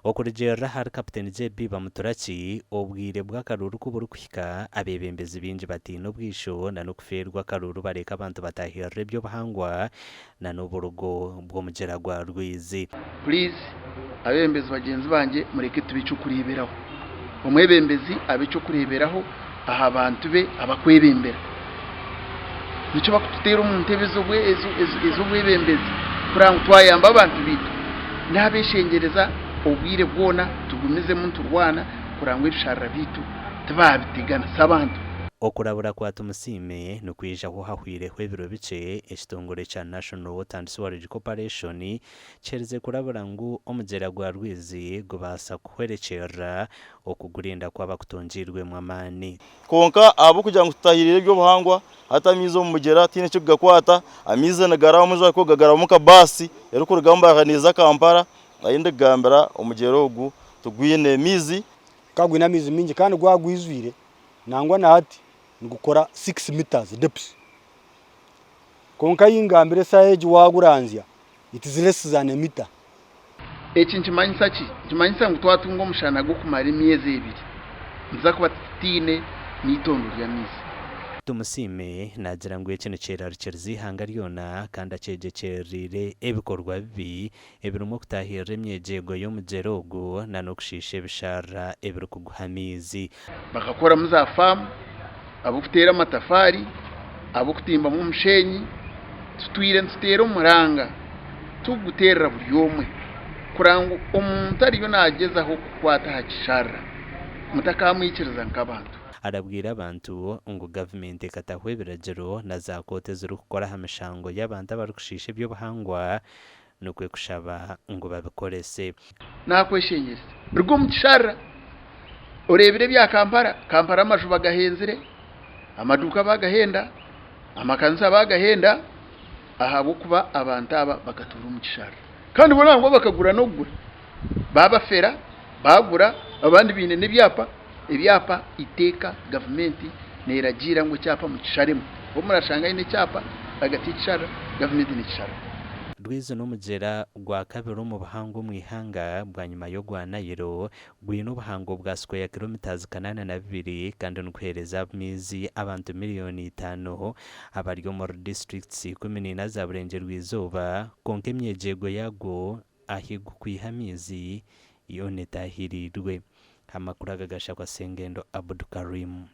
okurejera hari kapiteni JB Bamuturaki obwire bw'akaruru kuburukwika abebembezi bingi batina obwisho na nokuferwa akaruru bareka abantu batahirira ebyobuhangwa na n'oburugo bw'omugyera gwa Rwizi. Please abebembezi bagenzi banje mureke tubice kureberaho umwebembezi abice kureberaho aha abantu be abakwebembera nico bakutera mu ntebe ezo bwebembezi kuranga twayamba abantu bitu n'abeshengereza obwire bwona tugumize mu turwana kurangwa ibishara bitu tubabitigana sabantu. Okurabura kwa Tumusime nukwija ho hahwireho ebiro bice ekitongole kya National Water and Sewerage Corporation kyerize kurabura ngu omugyera gwa Rwizi gubasa kuhwerekera okugurinda kw'abakutungirwe mu amani konka abo kugira ngo tutahirire ebyobuhangwa hata mizo mu mugyera tine cyo gakwata amize nagara umuzo ko gagara mu kabasi yari kurugamba yakaniza Kampala ayinde gambera omugyera ogu tugwine mizi kagwina mizi mingi kandi gwagwizwire nangwa na hati ngukora 6 meters depth konka yingambire saeji waguranzya it is less than a meter. Eki nkimanyisa ngu twatunga omushana gukumara emyezi ebiri nza kuba tine n'itondo lya mizi. Tumusime nagira ngu ekino kyerari ky'ihanga ryona kandi akyegyekyerire ebikorwa bibi ebirimo kutahirira emyegyego y'omugyera ogu na n'okushisha ebishara ebirikuguha amizi bakakora muza famu abo kutera amatafari abo kutimba mu mushenyi tutera omuranga tuguterera buri omwe kuranga omuntu ariyo nagezaho kukwata hakishara mutakamwikiriza nk'abantu. Arabwira abantu ngo government ekatahwe biragiro na za kote ziri kukora hamishango y'abantu abarukushisha ebyobuhangwa nukwe kushaba ngo babikorese nakweshengeza rwo mukishara orebire bya Kampala amaju bagahenzire amaduka bagahenda amakanisa bagahenda ahabo kuba abantu aba bagatura umukishara kandi bona ngo bakagura no gura babafera bagura abandi bine ibyapa iteka government neragira ngo cyapa mu kisharemo bo murashanga ine cyapa agati kishara government ni kishara. Rwizi n'omugyera gwa kabiri mu buhango mu ihanga bwa nyuma yo gwa Nile gwine obuhango bwa square kilometers 82 kandi nukuhereza mizi abantu 5,000,000 abari mu districts 14 za Burengero rw'izuba konke emyegyego yago ahigu kwihamizi yone tahirirwe. Amakuru agagasha kwa Sengendo Abdul Karim.